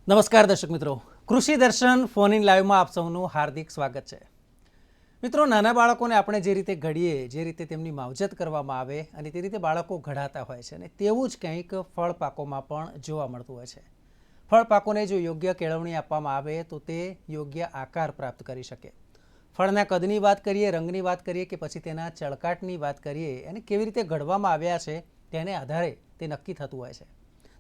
નમસ્કાર દર્શક મિત્રો, કૃષિ દર્શન ફોન ઇન લાઈવમાં આપ સૌનું હાર્દિક સ્વાગત છે. મિત્રો, નાના બાળકોને આપણે જે રીતે ઘડીએ, જે રીતે તેમની માવજત કરવામાં આવે અને તે રીતે બાળકો ઘડાતા હોય છે, અને તેવું જ કંઈક ફળ પાકોમાં પણ જોવા મળતું હોય છે. ફળ પાકોને જો યોગ્ય કેળવણી આપવામાં આવે તો તે યોગ્ય આકાર પ્રાપ્ત કરી શકે. ફળના કદની વાત કરીએ, રંગની વાત કરીએ કે પછી તેના ચળકાટની વાત કરીએ અને કેવી રીતે ઘડવામાં આવ્યા છે તેને આધારે તે નક્કી થતું હોય છે.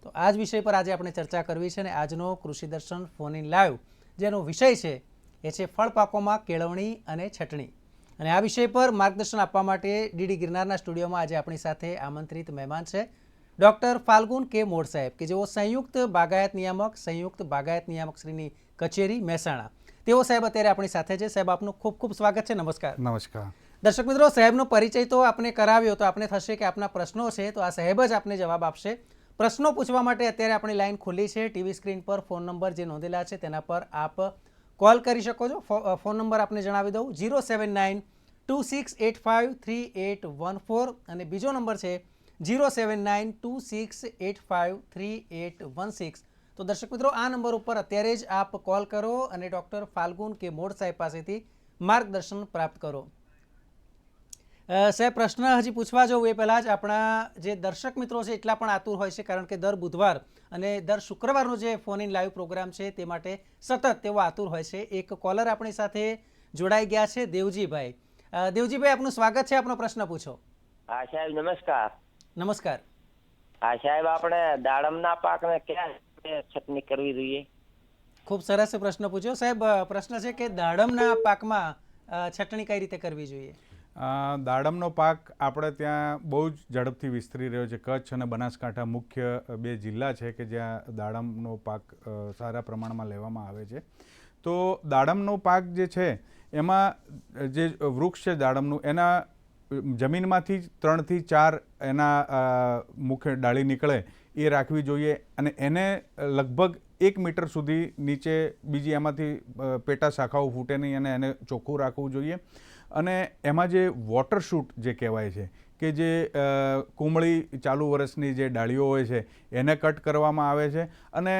તો આ જ વિષય પર આજે આપણે ચર્ચા કરવી છે અને આજનો કૃષિ દર્શન ફોન ઇન લાઈવ જેનો વિષય છે એ છે ફળ પાકોમાં કેળવણી અને છટણી. અને આ વિષય પર માર્ગદર્શન આપવા માટે ડીડી ગિરનારના સ્ટુડિયોમાં આજે આપણી સાથે આમંત્રિત મહેમાન છે ડૉક્ટર ફાલ્ગુન કે મોડ સાહેબ, કે જેઓ સંયુક્ત બાગાયત નિયામક શ્રીની કચેરી મહેસાણા. તેઓ સાહેબ અત્યારે આપણી સાથે છે. સાહેબ, આપનું ખૂબ ખૂબ સ્વાગત છે. નમસ્કાર. નમસ્કાર. દર્શક મિત્રો, સાહેબનો પરિચય તો આપને કરાવ્યો તો આપણે થશે કે આપના પ્રશ્નો છે તો આ સાહેબ જ આપને જવાબ આપશે. પ્રશ્નો પૂછવા માટે અત્યારે આપણી લાઈન ખુલ્લી છે. ટીવી સ્ક્રીન પર ફોન નંબર જે નોંધેલા છે તેના પર આપ કોલ કરી શકો છો. ફોન નંબર આપને જણાવી દઉં, 07926853814 અને બીજો નંબર છે 07926853816. તો દર્શક મિત્રો, આ નંબર ઉપર અત્યારે જ આપ કોલ કરો અને ડૉક્ટર ફાલ્ગુન કે મોડ સાહેબ પાસેથી માર્ગદર્શન પ્રાપ્ત કરો. સાહેબ, પ્રશ્ન હજી પૂછવા જવું એ પહેલાં જ આપણા જે દર્શક મિત્રો છે એટલા પણ આતુર હોય છે, કારણ કે દર બુધવાર અને દર શુક્રવારનો જે ફોન ઇન લાઈવ પ્રોગ્રામ છે તે માટે સતત તેઓ આતુર હોય છે. એક કોલર આપણી સાથે જોડાઈ ગયા છે, દેવજીભાઈ. દેવજીભાઈ, આપનું સ્વાગત છે. આપનો પ્રશ્ન પૂછો. હા સાહેબ, નમસ્કાર. નમસ્કાર. હા સાહેબ, આપણે દાડમના પાકને ક્યાં છટણી કરવી જોઈએ? ખૂબ સરસ પ્રશ્ન પૂછ્યો સાહેબ. પ્રશ્ન છે કે દાડમના પાકમાં છટણી કઈ રીતે કરવી જોઈએ? દાડમનો પાક આપણે ત્યાં બહુ જ ઝડપથી વિસ્તરી રહ્યો છે. કચ્છ અને બનાસકાંઠા મુખ્ય બે જિલ્લા છે કે જ્યાં દાડમનો પાક સારા પ્રમાણમાં લેવામાં આવે છે. તો દાડમનો પાક જે છે એમાં જે વૃક્ષ છે દાડમનું, એના જમીનમાંથી જ 3 થી 4 એના મુખ્ય ડાળી નીકળે એ રાખવી જોઈએ, અને એને લગભગ 1 મીટર સુધી નીચે બીજી એમાંથી પેટા શાખાઓ ફૂટે નહીં અને એને ચોખ્ખું રાખવું જોઈએ. અને એમાં જે વોટર શૂટ જે કહેવાય છે કે જે કુમળી ચાલુ વર્ષની જે ડાળીઓ હોય છે એને કટ કરવામાં આવે છે, અને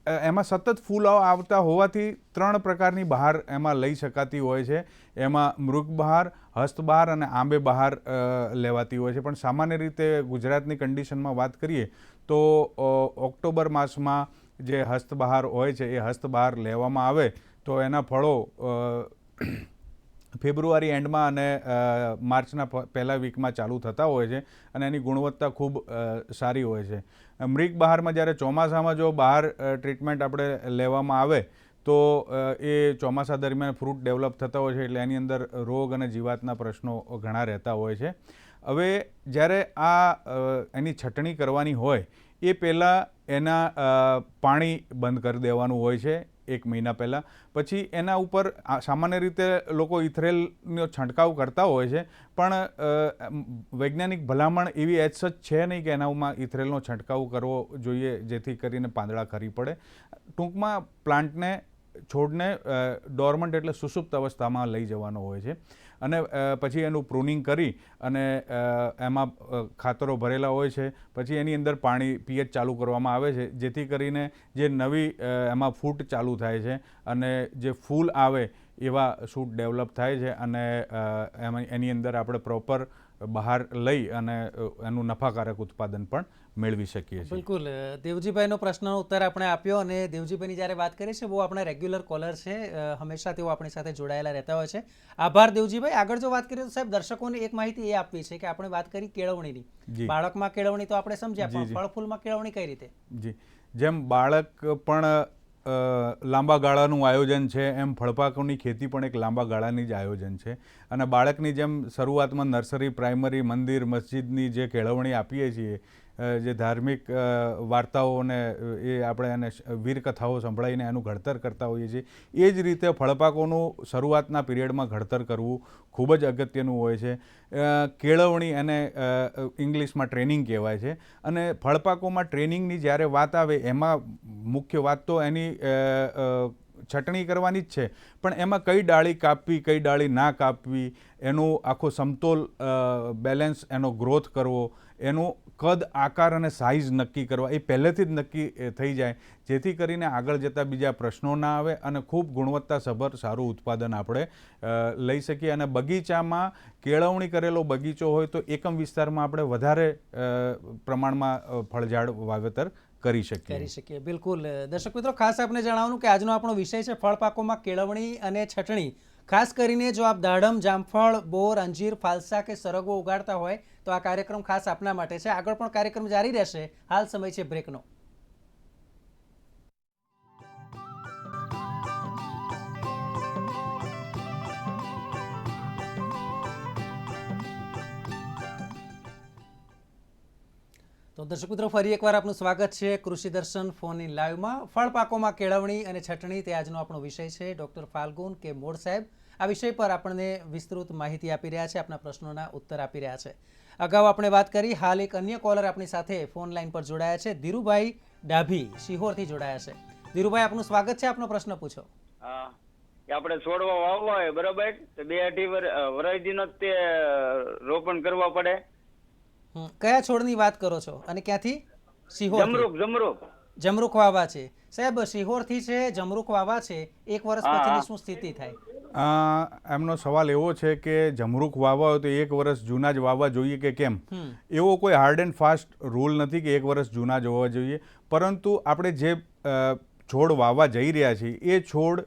એમાં સતત ફૂલ આવતા હોવાથી 3 પ્રકારની બહાર એમાં લઈ શકાતી હોય છે. એમાં મૃગ બહાર, હસ્ત બહાર અને આંબે બહાર લેવાતી હોય છે. પણ સામાન્ય રીતે ગુજરાતની કન્ડિશનમાં વાત કરીએ તો ઓક્ટોબર માસમાં જે હસ્ત બહાર હોય છે એ હસ્ત બહાર લેવામાં આવે તો એના ફળો ફેબ્રુઆરી એન્ડમાં અને માર્ચના પહેલા વીકમાં ચાલુ થતા હોય છે, અને એની ગુણવત્તા ખૂબ સારી હોય છે. મૃગ બહારમાં જ્યારે ચોમાસામાં જો બહાર ટ્રીટમેન્ટ આપણે લેવામાં આવે તો એ ચોમાસા દરમિયાન ફ્રૂટ ડેવલપ થતા હોય છે, એટલે એની અંદર રોગ અને જીવાતના પ્રશ્નો ઘણા રહેતા હોય છે. હવે જ્યારે એની છટણી કરવાની હોય એ પહેલાં એના પાણી બંધ કરી દેવાનું હોય છે 1 મહિના પહેલાં. પછી એના ઉપર સામાન્ય રીતે લોકો ઇથરેલનો છંટકાવ કરતા હોય છે, પણ વૈજ્ઞાનિક ભલામણ એવી એજ સચ છે નહીં કે એનામાં ઇથરેલનો છંટકાવ કરવો જોઈએ જેથી કરીને પાંદડા ખરી પડે. ટૂંકમાં પ્લાન્ટને, છોડને ડોર્મન્ટ એટલે સુષુપ્ત અવસ્થામાં લઈ જવાનો હોય છે, અને પછી એનું પ્રૂનિંગ કરી અને એમાં ખાતરો ભરેલા હોય છે. પછી એની અંદર પાણી પીએચ ચાલુ કરવામાં આવે છે, જેથી કરીને જે નવી એમાં ફૂટ ચાલુ થાય છે અને જે ફૂલ આવે એવા શૂટ ડેવલપ થાય છે, અને એની અંદર આપણે પ્રોપર બહાર લઈ અને એનું નફાકારક ઉત્પાદન પણ મેળવી શકીએ છીએ. બિલકુલ. દેવજીભાઈનો પ્રશ્નનો ઉત્તર આપણે આપ્યો, અને દેવજીભાઈની જ્યારે વાત કરીએ છીએ બહુ આપણે રેગ્યુલર કોલર છે, હંમેશા તેઓ આપણી સાથે જોડાયેલા રહેતા હોય છે. આભાર દેવજીભાઈ. આગળ જો વાત કરીએ તો સાહેબ, દર્શકોને એક માહિતી એ આપવી છે કે આપણે વાત કરી કેળવણીની. બાળકમાં કેળવણી તો આપણે સમજ્યા, પણ ફળ ફૂલમાં કેળવણી કઈ રીતે? જી, જેમ બાળક પણ લાંબા ગાળાનું આયોજન છે, એમ ફળપાકોની ખેતી પણ એક લાંબા ગાળાની જ આયોજન છે. અને બાળકની જેમ શરૂઆતમાં નર્સરી, પ્રાઇમરી, મંદિર, મસ્જિદની જે કેળવણી આપીએ છીએ, જે ધાર્મિક વાર્તાઓને એ આપણે એને વીરકથાઓ સંભળાવીને એનું ઘડતર કરતા હોઈએ છીએ, એ જ રીતે ફળપાકોનું શરૂઆતના પિરિયડમાં ઘડતર કરવું ખૂબ જ અગત્યનું હોય છે. કેળવણી એને ઇંગ્લિશમાં ટ્રેનિંગ કહેવાય છે. અને ફળપાકોમાં ટ્રેનિંગની જ્યારે વાત આવે એમાં મુખ્ય વાત તો એની છટણી કરવાની જ છે, પણ એમાં કઈ ડાળી કાપવી, કઈ ડાળી ના કાપવી, એનો આખો સમતોલ બેલેન્સ, એનો ગ્રોથ કરવો, એનું કદ આકાર અને સાઇઝ નક્કી કરવા એ પહેલેથી જ નક્કી થઈ જાય, જેથી કરીને આગળ જતાં બીજા પ્રશ્નો ના આવે અને ખૂબ ગુણવત્તાસભર સારું ઉત્પાદન આપણે લઈ શકીએ. અને બગીચામાં કેળવણી કરેલો બગીચો હોય તો એકમ વિસ્તારમાં આપણે વધારે પ્રમાણમાં ફળઝાડ વાવેતર કરી શકીએ. બિલકુલ. દર્શક મિત્રો, ખાસ આપણે જણાવવાનું કે આજનો આપણો વિષય છે ફળ પાકોમાં કેળવણી અને છટણી. ખાસ કરીને જો આપ દાડમ, જામફળ, બોર, અંજીર, ફાલસા કે સરગવો ઉગાડતા હોય તો આ કાર્યક્રમ ખાસ આપના માટે છે. આગળ પણ કાર્યક્રમ જારી રહેશે. હાલ સમય છે બ્રેકનો. તો દર્શક મિત્રો, ફરી એકવાર આપનું સ્વાગત છે કૃષિ દર્શન ફોન ઇન લાઈવમાં. ફળ પાકોમાં કેળવણી અને છટણી તે આજનો આપણો વિષય છે. ડૉક્ટર ફાલ્ગુન કે મોડ સાહેબ આ વિષય પર આપણને વિસ્તૃત માહિતી આપી રહ્યા છે, આપના પ્રશ્નોના ઉત્તર આપી રહ્યા છે. અગાઉ આપણે વાત કરી, હાલ એક અન્ય કોલર આપણી સાથે ફોન લાઈન પર જોડાયા છે. ધીરુભાઈ ડાભી શિહોરથી જોડાયા છે. ધીરુભાઈ, આપનું સ્વાગત છે. આપનો પ્રશ્ન પૂછો. હા, આપણે છોડવા વાવવા હોય બરોબર, તો 2-2.5 વર્ષ તે રોપણ કરવા પડે. કયા છોડની વાત કરો છો અને ક્યાંથી? શિહોર. જમરૂખ વાવા છે સાહેબ. શિહોરથી છે, જમરૂખ વાવા છે. એક વર્ષ પછીની શું સ્થિતિ થાય? એમનો સવાલ એવો છે કે જમરૂખ વાવવા હોય તો 1 વર્ષ જૂના જ વાવવા જોઈએ કે કેમ? એવો કોઈ હાર્ડ એન્ડ ફાસ્ટ રૂલ નથી કે 1 વર્ષ જૂના જ હોવા જોઈએ, પરંતુ આપણે જે છોડ વાવવા જઈ રહ્યા છીએ એ છોડ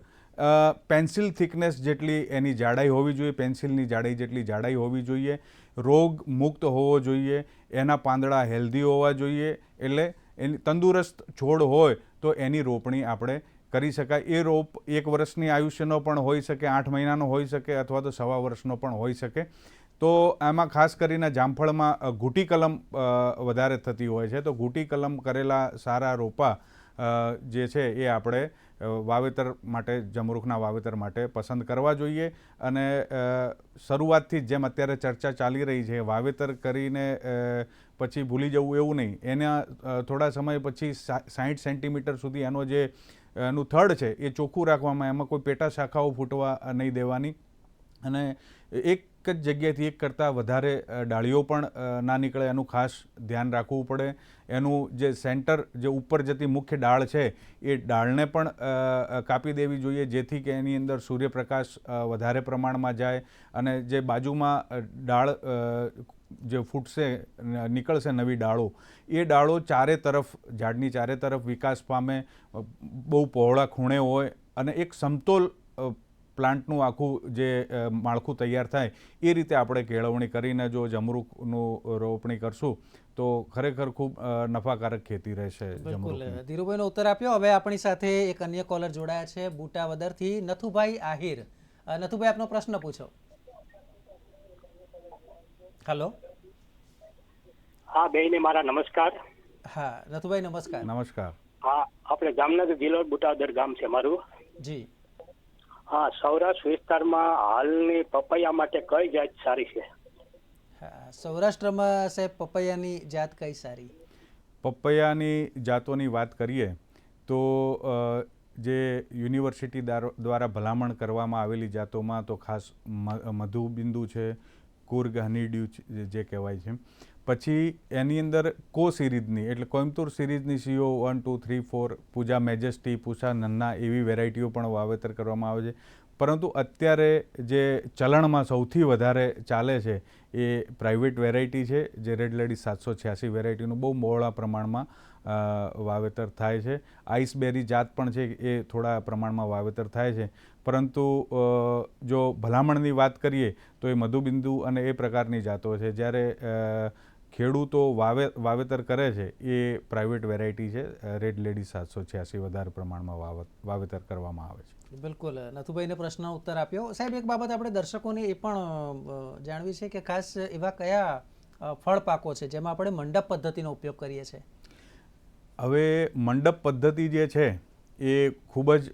પેન્સિલ થિકનેસ જેટલી એની જાડાઈ હોવી જોઈએ, પેન્સિલની જાડાઈ જેટલી જાડાઈ હોવી જોઈએ, રોગ મુક્ત હોવો જોઈએ, એના પાંદડા હેલ્ધી હોવા જોઈએ. એટલે એની તંદુરસ્ત છોડ હોય તો એની રોપણી આપણે કરી શકાય. એ રોપ 1 વર્ષની આયુષ્યનો પણ હોઈ શકે, 8 મહિનાનો હોઈ શકે, અથવા તો 1.25 વર્ષનો પણ હોઈ શકે. તો આમાં ખાસ કરીને જામફળમાં ઘૂંટી કલમ વધારે થતી હોય છે, તો ઘૂંટી કલમ કરેલા સારા રોપા જે છે એ આપણે વાવેતર માટે, જમરૂખના વાવેતર માટે પસંદ કરવા જોઈએ. અને શરૂઆતથી જ જેમ અત્યારે ચર્ચા ચાલી રહી છે, વાવેતર કરીને પછી ભૂલી જવું એવું નહીં. એના થોડા સમય પછી 60 સેન્ટીમીટર સુધી એનું થડ છે એ ચોખ્ખું રાખવામાં, એમાં કોઈ પેટા શાખાઓ ફૂટવા નહીં દેવાની. અને એક જ જગ્યાએથી એક કરતાં વધારે ડાળીઓ પણ ના નીકળે એનું ખાસ ધ્યાન રાખવું પડે. એનું જે સેન્ટર, જે ઉપર જતી મુખ્ય ડાળ છે એ ડાળને પણ કાપી દેવી જોઈએ, જેથી કે એની અંદર સૂર્યપ્રકાશ વધારે પ્રમાણમાં જાય. અને જે બાજુમાં ડાળ જે ફૂટશે, નીકળશે નવી ડાળો, એ ડાળો ચારે તરફ, ઝાડની ચારે તરફ વિકાસ પામે, બહુ પહોળા ખૂણે હોય અને એક સમતોલ પ્લાન્ટનું આખું જે માળખું તૈયાર થાય એ રીતે આપણે કેળવણી કરીને જો જમરૂખનું રોપણી કરશું તો ખરેખર ખૂબ નફાકારક ખેતી રહેશે. બિલકુલ. ધીરુભાઈનો ઉત્તર આપ્યો. હવે આપણી સાથે એક અન્ય કોલર જોડાયા છે બુટાવદરથી, નથુભાઈ આહિર. નથુભાઈ, આપનો પ્રશ્ન પૂછો. હેલો. હા બેયને મારા નમસ્કાર. હા નથુભાઈ, નમસ્કાર. નમસ્કાર. હા, આપણે જામનગર જિલ્લો બુટાદર ગામ છે મારું. જી. હા, સૌરાષ્ટ્ર વિસ્તારમાં હાલની પપૈયા માટે કઈ જાત સારી છે? હા, સૌરાષ્ટ્રમાં સાહેબ પપૈયાની જાત કઈ સારી? પપૈયાની જાતોની વાત કરીએ તો જે યુનિવર્સિટી દ્વારા ભલામણ કરવામાં આવેલી જાતોમાં તો ખાસ મધુબિંદુ છે, કુર્ગ હનીડ્યુ જે કહેવાય છે. પછી એની અંદર કો સિરીઝની, એટલે કોઈમ્બતુર સિરીઝની CO 1, 2, 3, 4, પૂજા મેજેસ્ટી, પૂષા નન્ના એવી વેરાયટીઓ પણ વાવેતર કરવામાં આવે છે. પરંતુ અત્યારે જે ચલણમાં સૌથી વધારે ચાલે છે એ પ્રાઇવેટ વેરાયટી છે, જે રેડ લેડી 786 વેરાયટીનું બહુ બહોળા પ્રમાણમાં વાવેતર થાય છે. આઈસબેરી જાત પણ છે, એ થોડા પ્રમાણમાં વાવેતર થાય છે. પરંતુ જો ભલામણની વાત કરીએ તો એ મધુબિંદુ અને એ પ્રકારની જાતો છે. જ્યારે ખેડૂતો વાવેતર કરે છે એ પ્રાઇવેટ વેરાયટી છે, રેડ લેડી 786 વધારે પ્રમાણમાં વાવેતર કરવામાં આવે છે. બિલકુલ. નથુભાઈને પ્રશ્નનો ઉત્તર આપ્યો. સાહેબ, એક બાબત આપણે દર્શકોને એ પણ જાણવી છે કે ખાસ એવા કયા ફળ પાકો છે જેમાં આપણે મંડપ પદ્ધતિનો ઉપયોગ કરીએ છીએ? હવે મંડપ પદ્ધતિ જે છે એ ખૂબ જ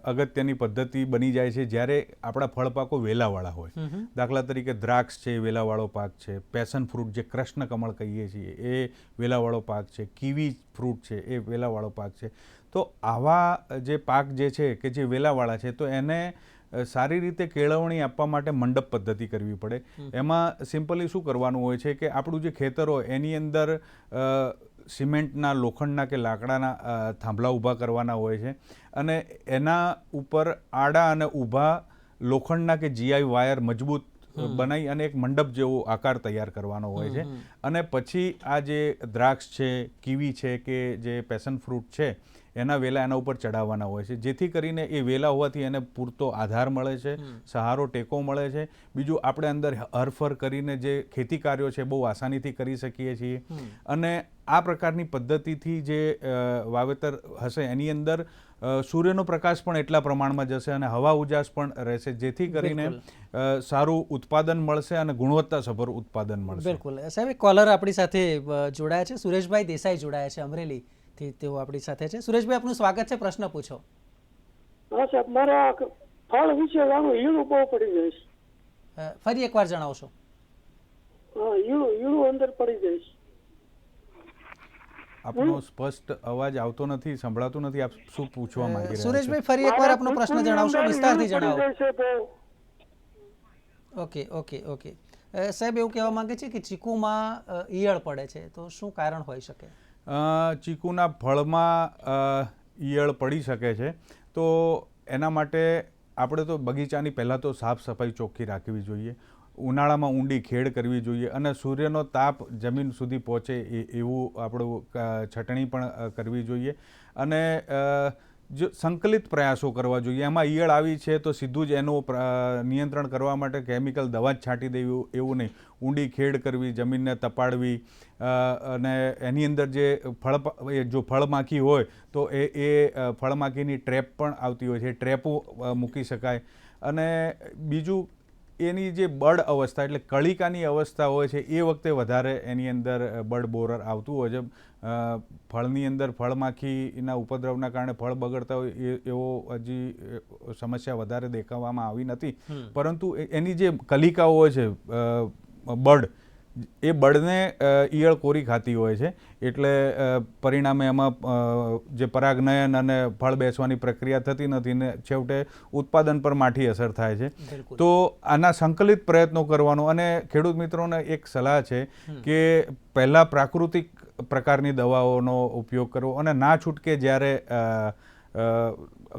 અગત્યની પદ્ધતિ બની જાય છે જ્યારે આપણા ફળપાકો વેલાવાળા હોય. દાખલા તરીકે દ્રાક્ષ છે, વેલાવાળો પાક છે. પેશન ફ્રૂટ, જે કૃષ્ણ કમળ કહીએ છીએ, એ વેલાવાળો પાક છે. કીવી ફ્રૂટ છે, એ વેલાવાળો પાક છે. તો આવા જે પાક જે છે કે જે વેલાવાળા છે તો એને સારી રીતે કેળવણી આપવા માટે મંડપ પદ્ધતિ કરવી પડે. એમાં સિમ્પલી શું કરવાનું હોય છે કે આપણું જે ખેતર હોય એની અંદર સિમેન્ટના, લોખંડના કે લાકડાના થાંભલા ઊભા કરવાના હોય છે અને એના ઉપર આડા અને ઊભા લોખંડના કે જીઆઈ વાયર મજબૂત બનાવી અને એક મંડપ જેવો આકાર તૈયાર કરવાનો હોય છે. અને પછી આ જે દ્રાક્ષ છે, કીવી છે કે જે પેશન ફ્રૂટ છે એના વેલા એના ઉપર ચડાવવાના હોય છે, જેથી કરીને એ વેલા હોવાથી એને પૂરતો આધાર મળે છે, સહારો ટેકો મળે છે. બીજું આપણે અંદર હરફર કરીને જે ખેતી કાર્યો છે બહુ આસાનીથી કરી શકીએ છીએ. અને આ પ્રકારની પદ્ધતિથી જે વાવેતર હશે એની અંદર સૂર્યનો પ્રકાશ પણ એટલા પ્રમાણમાં જશે અને હવા ઉજાસ પણ રહેશે, જેથી કરીને સારું ઉત્પાદન મળશે અને ગુણવત્તાસભર ઉત્પાદન મળશે. બિલકુલ. સાહેબ, એક કોલર આપણી સાથે જોડાયા છે, સુરેશભાઈ દેસાઈ જોડાયા છે અમરેલીથી, તેઓ આપણી સાથે છે. સુરેશભાઈ, આપનું સ્વાગત છે, પ્રશ્ન પૂછો. હા સાહેબ, મારા ફળ વિશે જાણું, ઈયળું બહુ પડી જાય છે. ફરી એકવાર જણાવશો? હા, ઈયળું અંદર પડી જાય છે. આપનો સ્પષ્ટ અવાજ આવતો નથી, સંભળાતું નથી. આપ શું પૂછવા માંગી રહ્યા છો? સુરેશભાઈ, ફરી એકવાર આપનો પ્રશ્ન જણાવશો, વિસ્તારથી જણાવો. ઓકે. સાહેબ, એવું કહેવા માંગે છે કે ચીકુમાં ઈયળ પડે છે, તો શું કારણ હોઈ શકે? ચીકુના ફળમાં ઈયળ પડી શકે છે, તો એના માટે આપણે તો બગીચાની પહેલાં તો સાફ સફાઈ ચોખ્ખી રાખવી જોઈએ. ઉનાળામાં ઊંડી ખેડ કરવી જોઈએ અને સૂર્યનો તાપ જમીન સુધી પહોંચે એવું આપણું છટણી પણ કરવી જોઈએ. અને જો સંકલિત પ્રયાસો કરવા જોઈએ. એમાં ઈયળ આવી છે તો સીધું જ એનું નિયંત્રણ કરવા માટે કેમિકલ દવા જ છાંટી દેવી એવું નહીં. ઊંડી ખેડ કરવી, જમીનને તપાડવી અને એની અંદર જે ફળમાખી હોય તો એ ફળમાખીની ટ્રેપ પણ આવતી હોય છે, ટ્રેપો મૂકી શકાય. અને બીજું, એની જે બડ અવસ્થા એટલે કળિકાની અવસ્થા હોય છે એ વખતે વધારે એની અંદર બડ બોરર આવતું હોય છે. ફળની અંદર ફળમાખીના ઉપદ્રવના કારણે ફળ બગડતા હોય એવો હજી સમસ્યા વધારે દેખાવામાં આવી નથી, પરંતુ એની જે કલિકાઓ હોય છે બડ, એ બળને ઈયળ કોરી ખાતી હોય છે. એટલે પરિણામે એમાં જે પરાગનયન અને ફળ બેસવાની પ્રક્રિયા થતી નથી ને છેવટે ઉત્પાદન પર માઠી અસર થાય છે. તો આના સંકલિત પ્રયત્નો કરવાનો. અને ખેડૂત મિત્રોને એક સલાહ છે કે પહેલાં પ્રાકૃતિક પ્રકારની દવાઓનો ઉપયોગ કરવો અને ના છૂટકે જ્યારે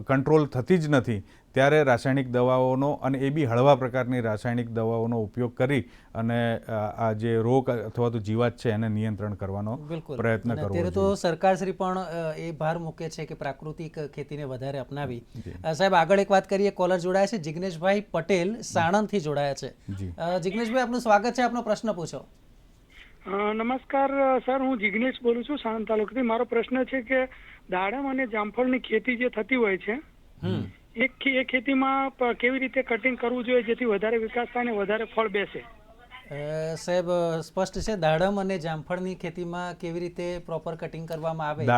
કંટ્રોલ થતી જ નથી ત્યારે રાસાયણિક દવાઓનો, અને એ બી હળવા પ્રકારની રાસાયણિક દવાઓનો ઉપયોગ કરી અને આ જે રોગ અથવા તો જીવાત છે એને નિયંત્રણ કરવાનો પ્રયત્ન કરવો જોઈએ. અત્યારે તો સરકારશ્રી પણ એ ભાર મૂકે છે કે પ્રાકૃતિક ખેતીને વધારે અપનાવી. સાહેબ, આગળ એક વાત કરીએ. કોલર જોડાયા છે જિગ્નેશભાઈ પટેલ, સાણંદથી જોડાયા છે. જિગ્નેશભાઈ, આપનું સ્વાગત છે, આપનો પ્રશ્ન પૂછો. નમસ્કાર સર, હું જિગ્નેશ બોલું છું, સાણંદ તાલુકાથી. મારો પ્રશ્ન છે કે દાડમ અને જામફળની ખેતી જે થતી હોય છે એ ખેતીમાં કેવી રીતે કટિંગ કરવું જોઈએ જેથી વધારે વિકાસ થાય અને વધારે ફળ બેસે? સાહેબ, સ્પષ્ટ છે, દાડમ અને જામફળની ખેતીમાં કેવી રીતે પ્રોપર કટિંગ કરવામાં આવે.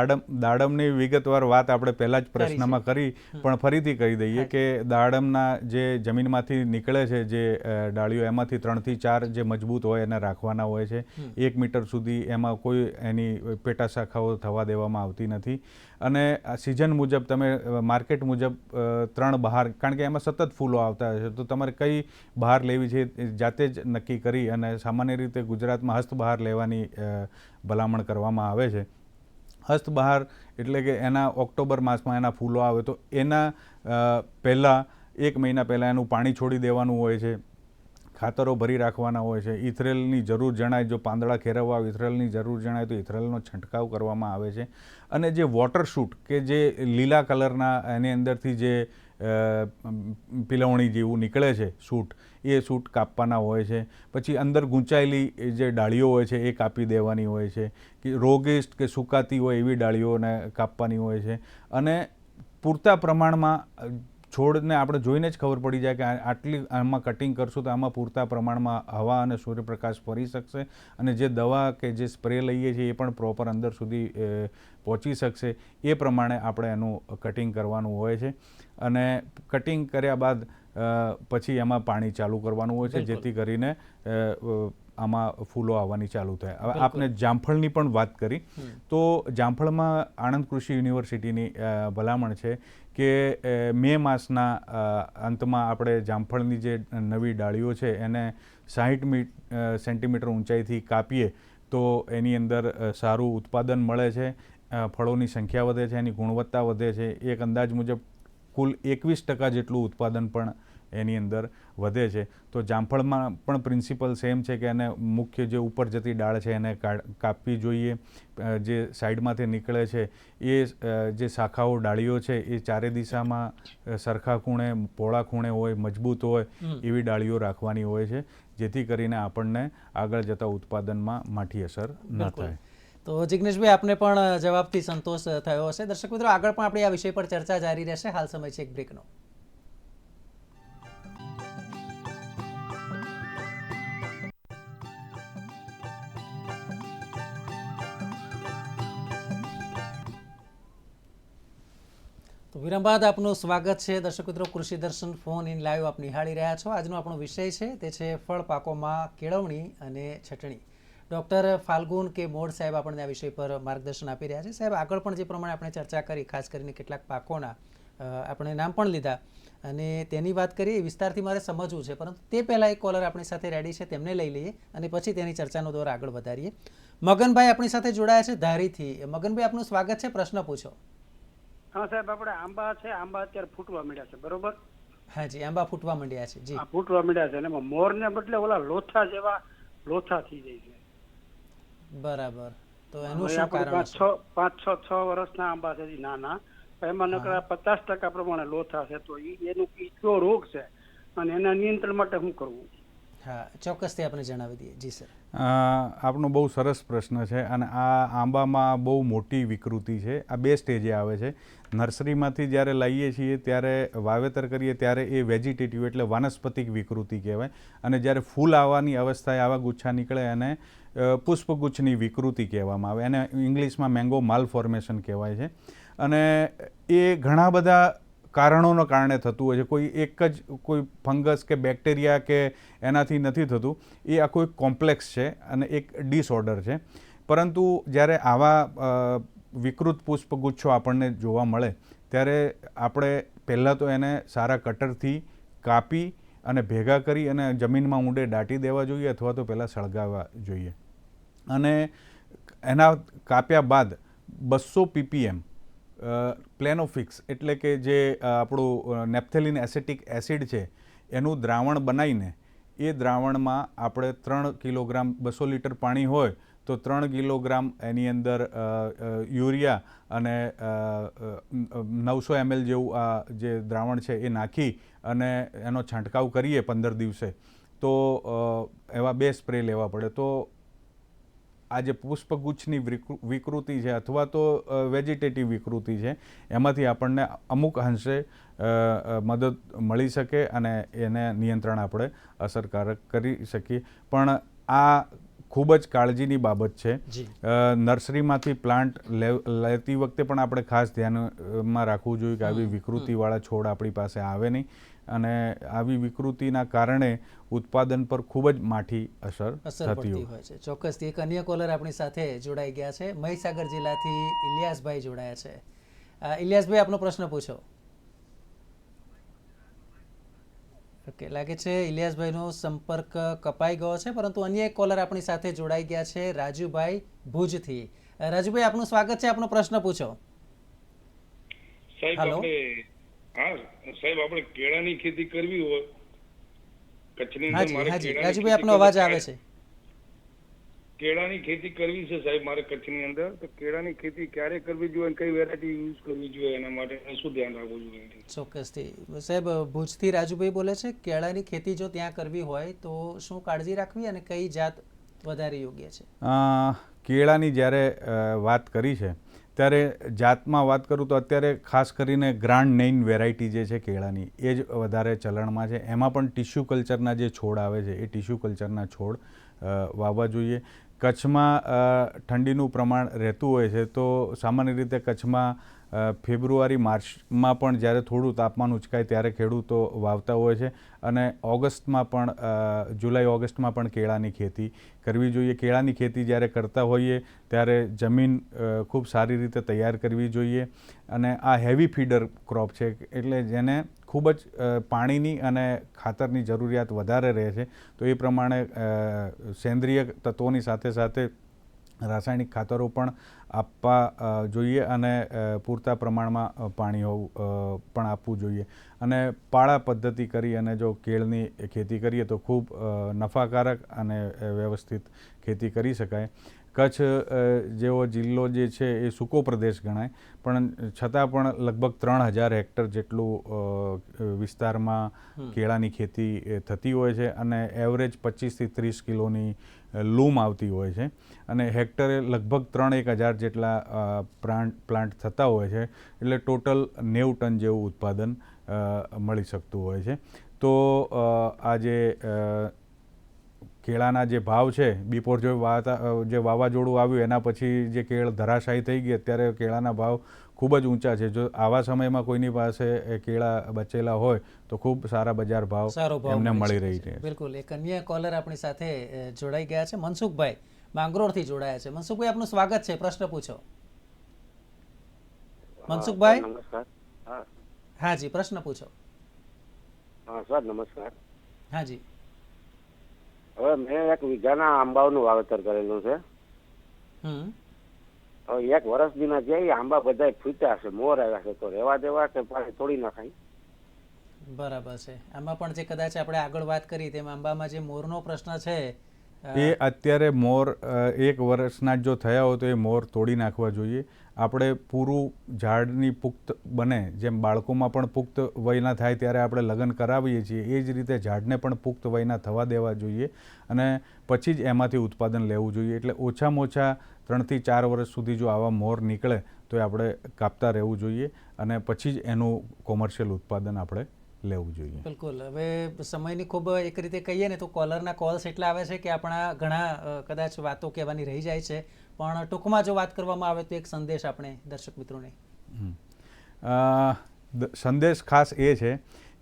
દાડમની વિગતવાર વાત આપણે પહેલા જ પ્રશ્નમાં કરી, પણ ફરીથી કહી દઈએ કે દાડમના જે જમીનમાંથી નીકળે છે જે ડાળીઓ, એમાંથી 3 થી 4 જે મજબૂત હોય એને રાખવાના હોય છે. 1 મીટર સુધી એમાં કોઈ એની પેટા શાખાઓ થવા દેવામાં આવતી નથી. અને સિઝન મુજબ તમે માર્કેટ મુજબ 3 બહાર, કારણ કે એમાં સતત ફૂલો આવતા હોય છે, તો તમારે કઈ બહાર લેવી છે જાતે જ નક્કી કરી, અને સામાન્ય રીતે ગુજરાતમાં હસ્તબહાર લેવાની ભલામણ કરવામાં આવે છે. હસ્તબહાર એટલે કે એના ઓક્ટોબર માસમાં એના ફૂલો આવે તો એના પહેલાં 1 મહિના પહેલાં એનું પાણી છોડી દેવાનું હોય છે, ખાતરો ભરી રાખવાના હોય છે. ઇથરેલની જરૂર જણાય, જો પાંદડા ખેરવવા ઇથરેલની જરૂર જણાય તો ઇથરેલનો છંટકાવ કરવામાં આવે છે. અને જે વોટર શૂટ કે જે લીલા કલરના એની અંદરથી જે પીલવણી જેવું નીકળે છે શૂટ, એ શૂટ કાપવાના હોય છે. પછી અંદર ગૂંચાયેલી જે ડાળીઓ હોય છે એ કાપી દેવાની હોય છે, કે રોગિષ્ટ કે સુકાતી હોય એવી ડાળીઓને કાપવાની હોય છે. અને પૂરતા પ્રમાણમાં છોડને આપણે જોઈને જ ખબર પડી જાય કે આટલી આમાં કટિંગ કરશું તો આમાં પૂરતા પ્રમાણમાં હવા અને સૂર્યપ્રકાશ ફરી શકશે, અને જે દવા કે જે સ્પ્રે લઈએ છીએ એ પણ પ્રોપર અંદર સુધી પહોંચી શકશે. એ પ્રમાણે આપણે એનું કટિંગ કરવાનું હોય છે. અને કટિંગ કર્યા બાદ પછી એમાં પાણી ચાલુ કરવાનું હોય છે, જેથી કરીને આમાં ફૂલો આવવાની ચાલુ થાય. હવે આપને જામફળની પણ વાત કરી તો જામફળમાં આણંદ કૃષિ યુનિવર્સિટીની ભલામણ છે કે મે માસના અંતમાં આપણે જામફળની જે નવી ડાળીઓ છે એને 60 સેન્ટીમીટર ઊંચાઈથી કાપીએ તો એની અંદર સારું ઉત્પાદન મળે છે, ફળોની સંખ્યા વધે છે, એની ગુણવત્તા વધે છે. એક અંદાજ મુજબ કુલ 21% જેટલું ઉત્પાદન પણ એની અંદર વધે છે. તો જામફળમાં પણ પ્રિન્સિપલ સેમ છે કે એને મુખ્ય જે ઉપર જતી ડાળ છે એને કાપવી જોઈએ. જે સાઈડમાંથી નીકળે છે એ જે શાખાઓ ડાળીઓ છે એ ચારે દિશામાં સરખા ખૂણે, પહોળા ખૂણે હોય, મજબૂત હોય એવી ડાળીઓ રાખવાની હોય છે, જેથી કરીને આપણને આગળ જતાં ઉત્પાદનમાં માઠી અસર ન થાય. તો જિગ્નેશભાઈ, આપને પણ જવાબથી સંતોષ થયો હશે. દર્શક મિત્રો, આગળ પણ આપણી આ વિષય પર ચર્ચા જારી રહેશે. હાલ સમય છે એક બ્રેકનો. તો વિરામ બાદ આપનું સ્વાગત છે. દર્શક મિત્રો, કૃષિ દર્શન ફોન ઇન લાઈવ આપ નિહાળી રહ્યા છો. આજનો આપણો વિષય છે તે છે ફળ પાકોમાં કેળવણી અને છટણી. ડૉક્ટર ફાલ્ગુન કે મોડ સાહેબ આપણને આ વિષય પર માર્ગદર્શન આપી રહ્યા છે. સાહેબ, આગળ પણ જે પ્રમાણે આપણે ચર્ચા કરી, ખાસ કરીને કેટલાક પાકોના આપણે નામ પણ લીધા અને તેની વાત કરીએ એ વિસ્તારથી મારે સમજવું છે, પરંતુ તે પહેલાં એક કોલર આપણી સાથે રેડી છે, તેમને લઈ લઈએ અને પછી તેની ચર્ચાનો દોર આગળ વધારીએ. મગનભાઈ આપણી સાથે જોડાયા છે ધારીથી. મગનભાઈ, આપનું સ્વાગત છે. પ્રશ્ન પૂછો. હા સાહેબ, આપણે આંબા છે, આંબા અત્યારે ફૂટવા માંડ્યા છે, બરોબર? હા જી, આંબા ફૂટવા માંડ્યા છે. જી, ફૂટવા માંડ્યા છે અને એમાં મોરને બદલે ઓલા લોથા જેવા લોથા થઈ જાય છે. બરાબર. તો એનું શું કારણ છે? 5-6 વર્ષના આંબા છે નાના, એમાં નકરા 50% પ્રમાણે લોથા છે. તો એનું કયો રોગ છે અને એના નિયંત્રણ માટે શું કરવું? હા, ચોક્કસથી આપણે જણાવી દઈએ. જી સર. આપનો બહુ સરસ પ્રશ્ન છે અને આ આંબામાં બહુ મોટી વિકૃતિ છે. આ 2 સ્ટેજે આવે છે. નર્સરીમાંથી જ્યારે લઈએ છીએ ત્યારે વાવેતર કરીએ ત્યારે એ વેજીટેટિવ એટલે વાનસ્પતિક વિકૃતિ કહેવાય, અને જ્યારે ફૂલ આવવાની અવસ્થાએ આવા ગુચ્છા નીકળે એને પુષ્પગુચ્છની વિકૃતિ કહેવામાં આવે. એને ઇંગ્લિશમાં મેંગો માલફોર્મેશન કહેવાય છે. અને એ ઘણા બધા કારણોના કારણે થતું હોય છે. કોઈ એક જ કોઈ ફંગસ કે બેક્ટેરિયા કે એનાથી નથી થતું. એ આખો એક કોમ્પ્લેક્સ છે અને એક ડિસઓર્ડર છે. પરંતુ જ્યારે આવા વિકૃત પુષ્પગુચ્છો આપણને જોવા મળે ત્યારે આપણે પહેલાં તો એને સારા કટરથી કાપી અને ભેગા કરી અને જમીનમાં ઊંડે દાટી દેવા જોઈએ, અથવા તો પહેલાં સળગાવવા જોઈએ. અને એના કાપ્યા બાદ 200 ppm પ્લેનોફિક્સ એટલે કે જે આપણું નેપ્થેલિન એસેટિક એસિડ છે એનું દ્રાવણ બનાવીને એ દ્રાવણમાં આપણે 3 કિલોગ્રામ, 200 લીટર પાણી હોય તો 3 કિલોગ્રામ એની અંદર યુરિયા અને 900 ml જેવું આ જે દ્રાવણ છે એ નાખી અને એનો છંટકાવ કરીએ 15 દિવસે, તો એવા 2 સ્પ્રે લેવા પડે. તો આ જે પુષ્પગુચ્છની વિકૃતિ છે અથવા તો વેજીટેટિવ વિકૃતિ છે એમાંથી આપણને અમુક અંશે મદદ મળી શકે અને એને નિયંત્રણ આપણે અસરકારક કરી શકીએ. પણ આ ખૂબ જ કાળજીની બાબત છે. નર્સરીમાંથી પ્લાન્ટ લેતી વખતે પણ આપણે ખાસ ધ્યાનમાં રાખવું જોઈએ કે આવી વિકૃતિવાળા છોડ આપણી પાસે આવે નહીં, અને આવી વિકૃતિના કારણે ઉત્પાદન પર ખૂબ જ માઠી અસર થતી હોય છે. ચોક્કસથી એક અન્ય કોલર આપણી સાથે જોડાઈ ગયા છે. મહીસાગર જિલ્લાથી ઇલિયાસભાઈ જોડાયા છે. ઇલિયાસભાઈ, આપનો પ્રશ્ન પૂછો. ઓકે, લાગે છે ઇલિયાસભાઈનો સંપર્ક કપાઈ ગયો છે, પરંતુ અન્ય એક કોલર આપણી સાથે જોડાઈ ગયા છે રાજુભાઈ ભુજથી. રાજુભાઈ, આપનું સ્વાગત છે. આપનો પ્રશ્ન પૂછો. હેલો. હા સાહેબ, આપણે કેળાની ખેતી કરવી હોય કચ્છની અંદર, હાજી રાજુભાઈ, આપનો અવાજ આવે છે. કેળાની ખેતી કરવી છે સાહેબ મારે કચ્છની અંદર, તો કેળાની ખેતી ક્યારે કરવી જોઈએ, કઈ વેરાયટી યુઝ કરવી જોઈએ, એના માટે શું ધ્યાન રાખવું જોઈએ? ચોક્કસથી સાહેબ, ભુજથી રાજુભાઈ બોલે છે. કેળાની ખેતી જો ત્યાં કરવી હોય તો શું કાળજી રાખવી અને કઈ જાત વધારે યોગ્ય છે? કેળાની જ્યારે વાત કરી છે ત્યારે જાતમાં વાત કરું તો અત્યારે ખાસ કરીને ગ્રાન્ડ નેઇન વેરાયટી જે છે કેળાની એ જ વધારે ચલણમાં છે. એમાં પણ ટિશ્યુ કલ્ચરના જે છોડ આવે છે એ ટિશ્યુ કલ્ચરના છોડ વાવવા જોઈએ. કચ્છમાં ઠંડીનું પ્રમાણ રહેતું હોય છે, તો સામાન્ય રીતે કચ્છમાં ફેબ્રુઆરી માર્ચમાં પણ જ્યારે થોડું તાપમાન ઉચકાય ત્યારે ખેડૂતો વાવતા હોય છે અને ઓગસ્ટમાં પણ જુલાઈ ઓગસ્ટમાં પણ કેળાની ખેતી કરવી જોઈએ. કેળાની ખેતી જ્યારે કરતા હોઈએ ત્યારે જમીન ખૂબ સારી રીતે તૈયાર કરવી જોઈએ અને આ હેવી ફીડર ક્રોપ છે એટલે જેને ખૂબ જ પાણીની અને ખાતરની જરૂરિયાત વધારે રહે છે. તો એ પ્રમાણે સેન્દ્રિય તત્વોની સાથે સાથે રાસાયણિક ખાતરો પણ આપવા જોઈએ અને પૂરતા પ્રમાણમાં પાણી પણ આપવું જોઈએ અને પાળા પદ્ધતિ કરી અને જો કેળની ખેતી કરીએ તો ખૂબ નફાકારક અને વ્યવસ્થિત ખેતી કરી શકાય. કચ્છ જેવો જિલ્લો જે છે એ સૂકો પ્રદેશ ગણાય પણ છતાં પણ લગભગ 3000 હેક્ટર જેટલું વિસ્તારમાં કેળાની ખેતી થતી હોય છે અને એવરેજ 25 થી 30 કિલોની લૂમ આવતી હોય છે અને હેક્ટરે લગભગ 3000 જેટલા પ્લાન્ટ થતા હોય છે એટલે ટોટલ 90 ટન જેવું ઉત્પાદન મળી શકતું હોય છે. તો આ જે કેળાના જે ભાવ છે બિફોર જે વાવાઝોડું આવ્યું એના પછી જે કેળ ધરાશાયી થઈ ગઈ અત્યારે કેળાના ભાવ ખૂબ જ ઊંચા છે. જો આવા સમયમાં કોઈની પાસે કેળા બચેલા હોય તો ખૂબ સારા બજાર ભાવ એમને મળી રહી છે. બિલકુલ. એક અન્ય કોલર આપણી સાથે જોડાઈ ગયા છે, મનસુખભાઈ માંગરોળથી જોડાયા છે. મનસુખભાઈ, આપનું સ્વાગત છે, પ્રશ્ન પૂછો. મનસુખભાઈ, નમસ્કાર. હા હા જી, પ્રશ્ન પૂછો. હા સર, નમસ્કાર. હા જી. હવે મેં 1 વીઘાના આંબાઓનું વાવેતર કરેલું છે. હવે 1 વર્ષ દીના જે આંબા બધા ફૂટ્યા છે, મોર આવ્યા છે, તો રહેવા દેવા કે પાછી તોડી નાખાય? બરાબર છે. આમાં પણ જે કદાચ આપણે આગળ વાત કરી તેમ આંબામાં જે મોરનો પ્રશ્ન છે એ અત્યારે મોર 1 વર્ષના જો થયા હોય તો એ મોર તોડી નાખવા જોઈએ. આપણે પૂરું ઝાડની પુખ્ત બને જેમ બાળકોમાં પણ પુખ્ત વયના થાય ત્યારે આપણે લગ્ન કરાવીએ છીએ એ જ રીતે ઝાડને પણ પુખ્ત વયના થવા દેવા જોઈએ અને પછી જ એમાંથી ઉત્પાદન લેવું જોઈએ. એટલે ઓછામાં ઓછા 3 થી 4 વર્ષ સુધી જો આવા મોર નીકળે તો એ આપણે કાપતા રહેવું જોઈએ અને પછી જ એનું કોમર્શિયલ ઉત્પાદન આપણે લેવું જોઈએ. બિલકુલ. હવે સમયની ખૂબ એક રીતે કહીએ ને તો કોલરના કોલ્સ એટલા આવે છે કે આપણા ઘણા કદાચ વાતો કહેવાની રહી જાય છે, પણ ટૂંકમાં જો વાત કરવામાં આવે તો એક સંદેશ આપણે દર્શક મિત્રોને. સંદેશ ખાસ એ છે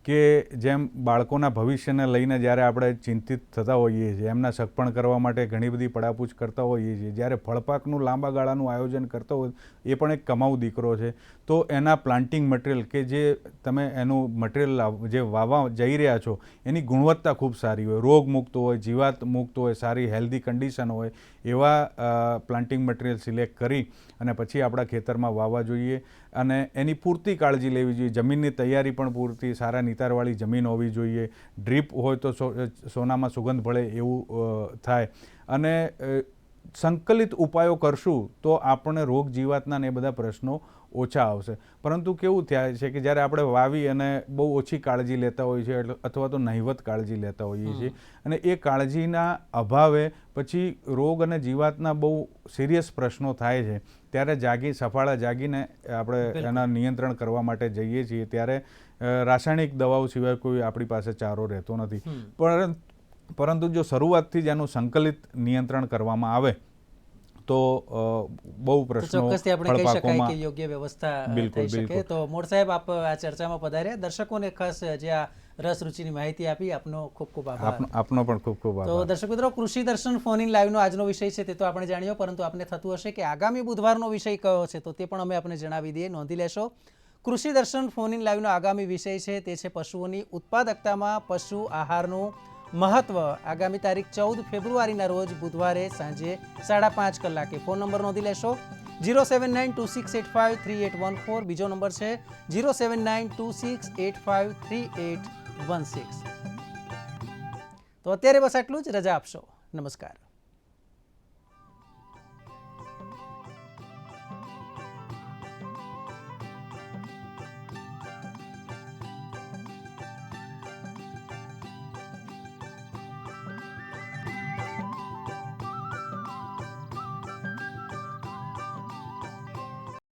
કે જેમ બાળકોના ભવિષ્યને લઈને જ્યારે આપણે ચિંતિત થતા હોઈએ છીએ, એમના સગપણ કરવા માટે ઘણી બધી પડાપૂછ કરતા હોઈએ છીએ, જ્યારે ફળપાકનું લાંબા ગાળાનું આયોજન કરતો હોય એ પણ એક કમાઉ દીકરો છે, તો એના પ્લાન્ટિંગ મટીરિયલ કે જે તમે એનું મટીરિયલ જે વાવવા જઈ રહ્યા છો એની ગુણવત્તા ખૂબ સારી હોય, રોગમુક્ત હોય, જીવાત મુક્ત હોય, સારી હેલ્ધી કન્ડિશન હોય એવા પ્લાન્ટિંગ મટીરિયલ સિલેક્ટ કરી અને પછી આપણા ખેતરમાં વાવવા જોઈએ અને એની પૂરતી કાળજી લેવી જોઈએ. જમીનની તૈયારી પણ પૂરતી સારા નિતારવાળી જમીન હોવી જોઈએ. ડ્રીપ હોય તો સોનામાં સુગંધ ભળે એવું થાય અને સંકલિત ઉપાયો કરશું તો આપણને રોગ જીવાતના ને એ બધા પ્રશ્નો ઓછા આવશે. પરંતુ કેવું થાય છે કે જ્યારે આપણે વાવી અને બહુ ઓછી કાળજી લેતા હોઈએ છીએ અથવા તો નહિવત કાળજી લેતા હોઈએ છીએ અને એ કાળજીના અભાવે પછી રોગ અને જીવાતના બહુ સિરિયસ પ્રશ્નો થાય છે. ત્યારે સફાળા જાગીને આપણે એના નિયંત્રણ કરવા માટે જઈએ છીએ ત્યારે રાસાયણિક દવાઓ સિવાય કોઈ આપણી પાસે ચારો રહેતો નથી. પરંતુ જો શરૂઆતથી જ એનું સંકલિત નિયંત્રણ કરવામાં આવે તો બહુ પ્રશ્નો ચોક્કસથી આપણે કહી શકાય કે યોગ્ય વ્યવસ્થા થઈ શકે. તો મોડ સાહેબ, આપ આ ચર્ચામાં પધાર્યા. દર્શકોને ખાસ જે આ રસ રૂચિની માહિતી આપી આપનો ખૂબ ખૂબ આભાર. આપનો પણ ખૂબ ખૂબ આભાર. તો દર્શક મિત્રો, કૃષિ દર્શન ફોન ઇન લાઈવનો આજનો વિષય છે તે તો આપણે જાણ્યો, પરંતુ આપને થતું હશે કે આગામી બુધવારનો વિષય કયો છે, તો તે પણ અમે આપને જણાવી દઈએ, નોંધી લેશો. કૃષિ દર્શન ફોન ઇન લાઈવનો આગામી વિષય છે તે છે પશુઓની ઉત્પાદકતામાં પશુ આહારનું મહત્વ. આગામી તારીખ 14 ફેબ્રુઆરીના રોજ બુધવારે સાંજે 5:30 કલાકે. ફોન નંબર નોંધી લેશો 07926853814. બીજો નંબર છે 07926853816. તો અત્યારે બસ આટલું જ. રજા આપશો. નમસ્કાર.